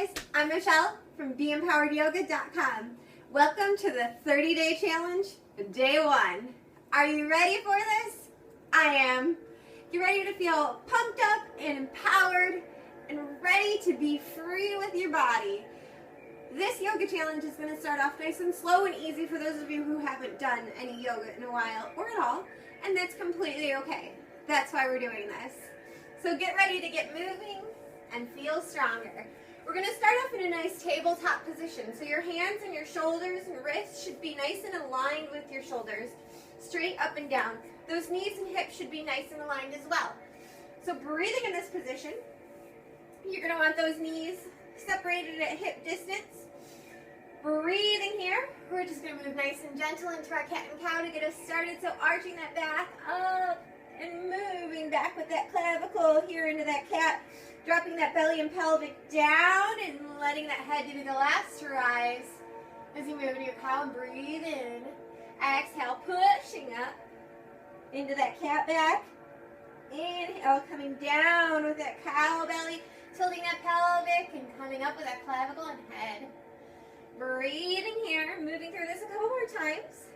guys, I'm Michelle from BeEmpoweredYoga.com. Welcome to the 30-day challenge, day 1. Are you ready for this? I am. You ready to feel pumped up and empowered and ready to be free with your body? This yoga challenge is going to start off nice and slow and easy for those of you who haven't done any yoga in a while or at all, and that's completely okay. That's why we're doing this. So get ready to get moving and feel stronger. We're going to start off in a nice tabletop position. So your hands and your shoulders and wrists should be nice and aligned with your shoulders, straight up and down. Those knees and hips should be nice and aligned as well. So breathing in this position, you're going to want those knees separated at hip distance. Breathing here, we're just going to move nice and gentle into our cat and cow to get us started. So arching that back up and moving back with that clavicle here into that cat. Dropping that belly and pelvic down and letting that head to be the last to rise. As you move into your cow, breathe in. Exhale, pushing up into that cat back. Inhale, coming down with that cow belly, tilting that pelvic and coming up with that clavicle and head. Breathing here, moving through this a couple more times.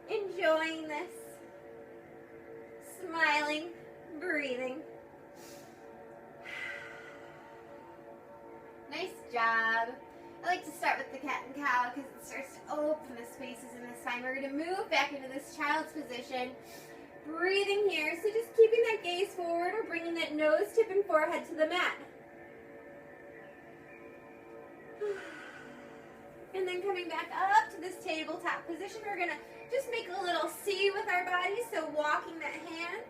Enjoying this. Smiling, breathing. Nice job. I like to start with the cat and cow because it starts to open the spaces in the spine. We're going to move back into this child's position. Breathing here. So just keeping that gaze forward or bringing that nose, tip, and forehead to the mat. And then coming back up to this tabletop position, we're going to just make a little C with our body. So walking that hands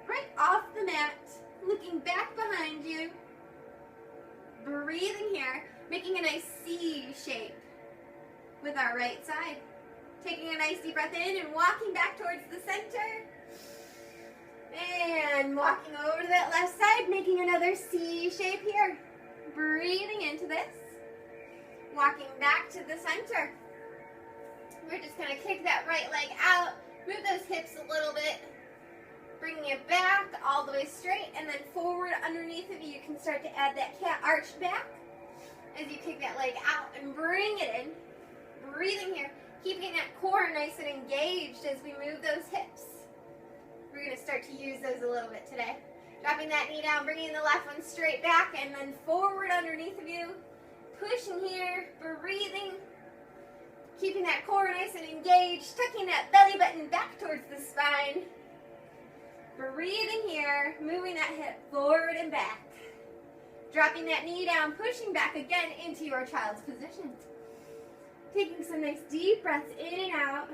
right off the mat, looking back behind you. Breathing here, making a nice C shape with our right side. Taking a nice deep breath in and walking back towards the center. And walking over to that left side, making another C shape here. Breathing into this. Walking back to the center. We're just going to kick that right leg out. Move those hips a little bit. Bringing it back all the way straight and then forward underneath of you. You can start to add that cat arch back as you kick that leg out and bring it in. Breathing here, keeping that core nice and engaged as we move those hips. We're going to start to use those a little bit today. Dropping that knee down, bringing the left one straight back and then forward underneath of you. Pushing here, breathing. Keeping that core nice and engaged, tucking that belly button back towards the spine. Breathing here, moving that hip forward and back. Dropping that knee down, pushing back again into your child's position. Taking some nice deep breaths in and out.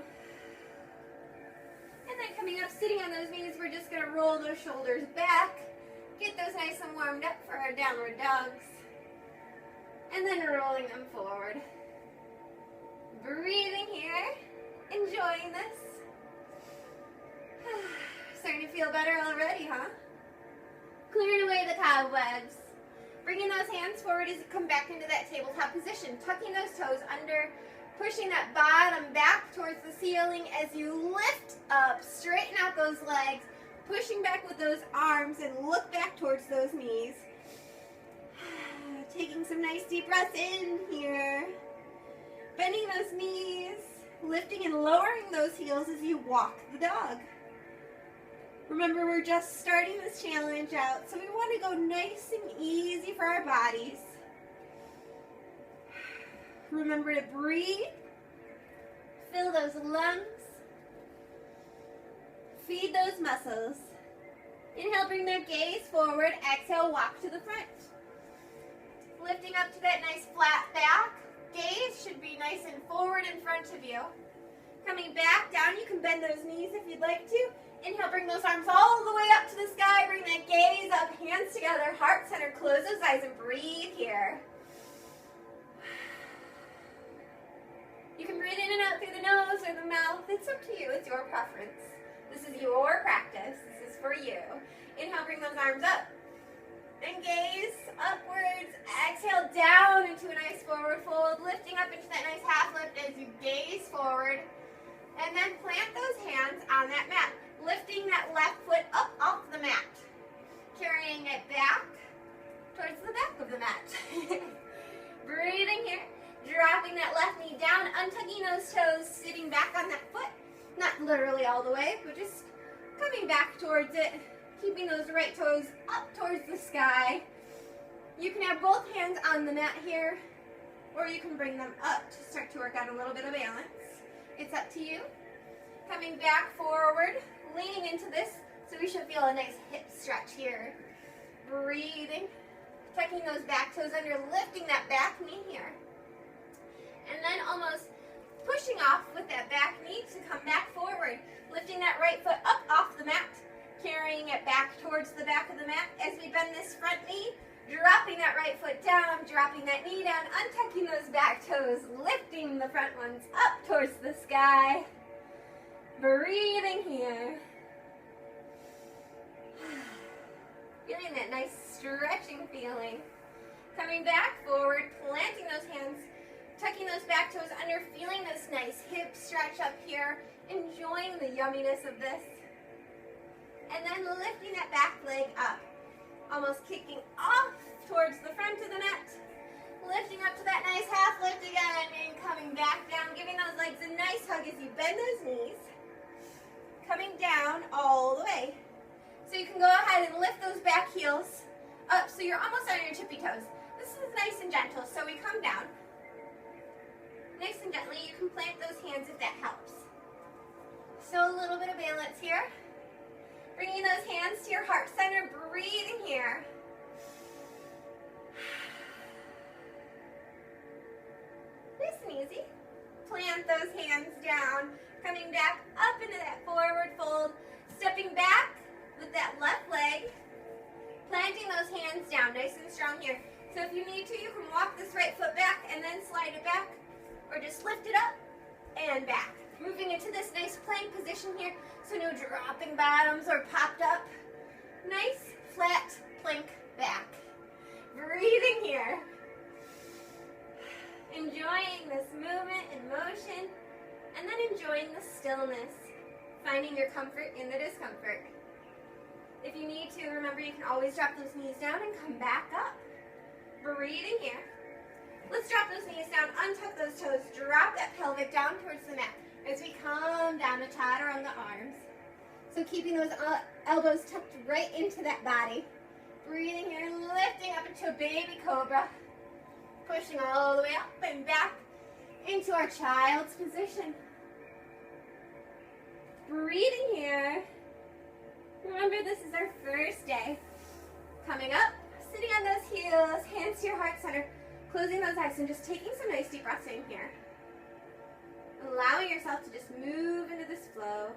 And then coming up, sitting on those knees, we're just going to roll those shoulders back. Get those nice and warmed up for our downward dogs. And then rolling them forward. Breathing here, enjoying this. Starting to feel better already, huh? Clearing away the cobwebs. Bringing those hands forward as you come back into that tabletop position. Tucking those toes under. Pushing that bottom back towards the ceiling as you lift up. Straighten out those legs. Pushing back with those arms and look back towards those knees. Taking some nice deep breaths in here. Bending those knees. Lifting and lowering those heels as you walk the dog. Remember, we're just starting this challenge out, so we want to go nice and easy for our bodies. Remember to breathe, fill those lungs, feed those muscles. Inhale, bring that gaze forward. Exhale, walk to the front. Lifting up to that nice flat back. Gaze should be nice and forward in front of you. Coming back down, you can bend those knees if you'd like to. Inhale, bring those arms all the way up to the sky. Bring that gaze up, hands together, heart center. Close those eyes and breathe here. You can breathe in and out through the nose or the mouth. It's up to you. It's your preference. This is your practice. This is for you. Inhale, bring those arms up. And gaze upwards. Exhale, down into a nice forward fold. Lifting up into that nice half lift as you gaze forward. And then plant those hands on that mat. Lifting that left foot up off the mat. Carrying it back towards the back of the mat. mat. Breathing here, dropping that left knee down, untucking those toes, sitting back on that foot. Not literally all the way, but just coming back towards it, keeping those right toes up towards the sky. You can have both hands on the mat here, or you can bring them up to start to work on a little bit of balance. It's up to you. Coming back forward, leaning into this, so we should feel a nice hip stretch here. Breathing, tucking those back toes under, lifting that back knee here. And then almost pushing off with that back knee to come back forward. Lifting that right foot up off the mat, carrying it back towards the back of the mat as we bend this front knee. Dropping that right foot down, dropping that knee down, untucking those back toes, lifting the front ones up towards the sky. Breathing here. Feeling that nice stretching feeling. Coming back forward, planting those hands, tucking those back toes under, feeling this nice hip stretch up here, enjoying the yumminess of this. And then lifting that back leg up, almost kicking off towards the front of the mat, lifting up to that nice half lift again, and coming back down, giving those legs a nice hug as you bend those knees, coming down all the way. So you can go ahead and lift those back heels up so you're almost on your tippy toes. This is nice and gentle, so we come down. Nice and gently, you can plant those hands if that helps. So a little bit of balance here. Bringing those hands to your heart center, breathing here. Nice and easy. Plant those hands down, coming back up into that forward fold, stepping back with that left leg, planting those hands down, nice and strong here. So if you need to, you can walk this right foot back and then slide it back, or just lift it up and back. Moving into this nice plank position here, so no dropping bottoms or popped up. Nice, flat plank back. Breathing here. Enjoying this movement and motion, and then enjoying the stillness. Finding your comfort in the discomfort. If you need to, remember you can always drop those knees down and come back up. Breathing here. Let's drop those knees down, untuck those toes, drop that pelvic down towards the mat as we come down to totter on the arms. So keeping those elbows tucked right into that body. Breathing here, lifting up into a baby cobra. Pushing all the way up and back into our child's position. Breathing here. Remember, this is our first day. Coming up, sitting on those heels, hands to your heart center, closing those eyes and just taking some nice deep breaths in here. Allowing yourself to just move into this flow.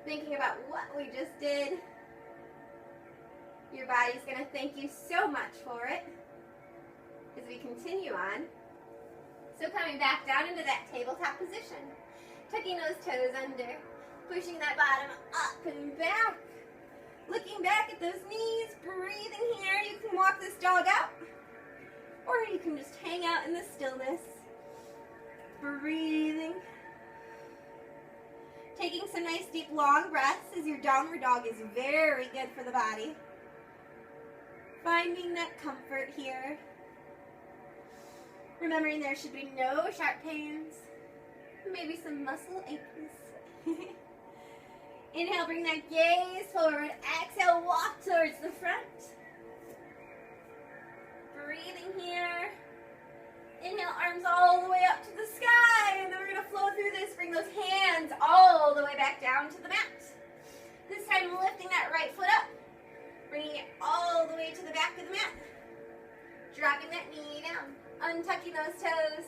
Thinking about what we just did. Your body's going to thank you so much for it as we continue on. So coming back down into that tabletop position. Tucking those toes under. Pushing that bottom up and back. Looking back at those knees. Breathing here. You can walk this dog out. Or you can just hang out in the stillness. Breathing. Taking some nice deep long breaths as your downward dog is very good for the body. Finding that comfort here. Remembering there should be no sharp pains. Maybe some muscle aches. Inhale, bring that gaze forward. Exhale, walk towards the front. Breathing here. Inhale, arms all the way up to the sky. And then we're going to flow through this. Bring those hands all the way back down to the mat. This time, lifting that right foot up. Bringing it all the way to the back of the mat. Dropping that knee down. Untucking those toes.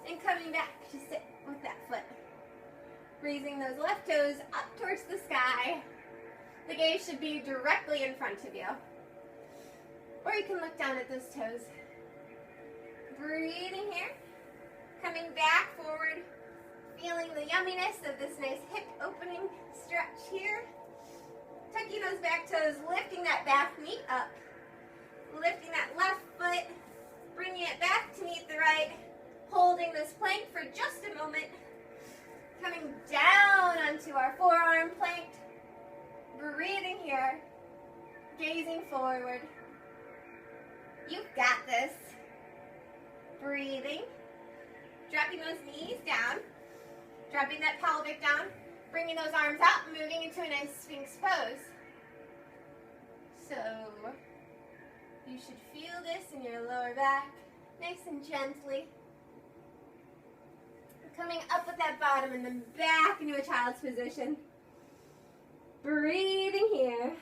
And coming back to sit with that foot. Raising those left toes up towards the sky. The gaze should be directly in front of you. Or you can look down at those toes. Breathing here. Coming back forward. Feeling the yumminess of this nice hip opening stretch here. Tucking those back toes, lifting that back knee up. Lifting that left foot. Bringing it back to meet the right. Holding this plank for just a moment. Coming down onto our forearm plank. Breathing here. Gazing forward. You've got this. Breathing. Dropping those knees down. Dropping that pelvic down. Bringing those arms up, moving into a nice Sphinx pose. So, you should feel this in your lower back, nice and gently. Coming up with that bottom and then back into a child's position. Breathing here.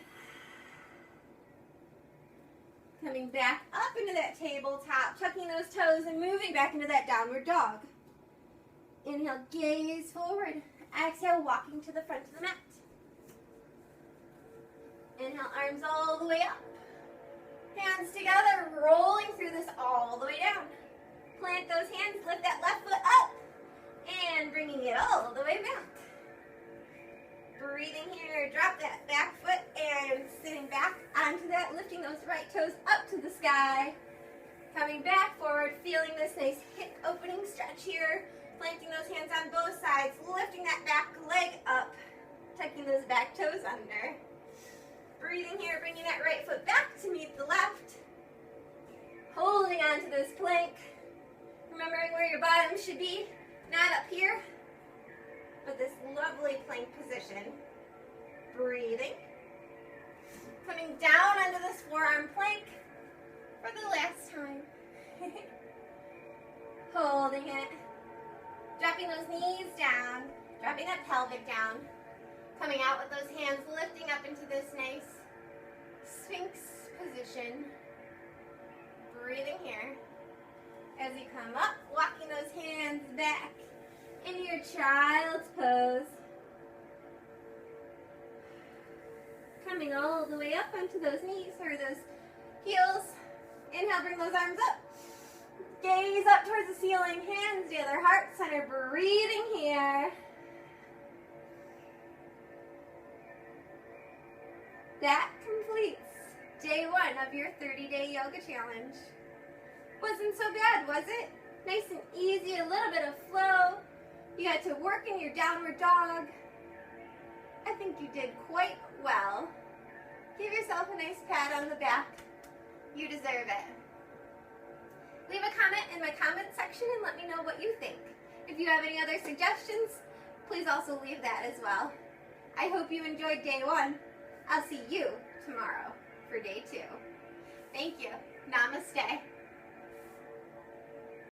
Coming back up into that tabletop, tucking those toes and moving back into that downward dog. Inhale, gaze forward. Exhale, walking to the front of the mat. Inhale, arms all the way up. Hands together, rolling through this all the way down. Plant those hands, lift that left foot up. And bringing it all the way back. Breathing here, drop that back foot and sitting back onto that, lifting those right toes up to the sky. Coming back forward, feeling this nice hip opening stretch here. Planting those hands on both sides, lifting that back leg up, tucking those back toes under. Breathing here, bringing that right foot back to meet the left. Holding on to this plank. Remembering where your bottom should be, not up here, but this lovely plank position. Breathing. Coming down onto this forearm plank for the last time. Holding it. Dropping those knees down, dropping that pelvic down. Coming out with those hands, lifting up into this nice Sphinx position. Breathing here. As you come up, walking those hands back into your child's pose. Coming all the way up onto those knees or those heels. Inhale, bring those arms up. Gaze up towards the ceiling, hands together, heart center, breathing here. That completes day 1 of your 30-day yoga challenge. Wasn't so bad, was it? Nice and easy, a little bit of flow. You got to work in your downward dog. I think you did quite well. Give yourself a nice pat on the back. You deserve it. Leave a comment in my comment section and let me know what you think. If you have any other suggestions, please also leave that as well. I hope you enjoyed day 1. I'll see you tomorrow for day 2. Thank you. Namaste.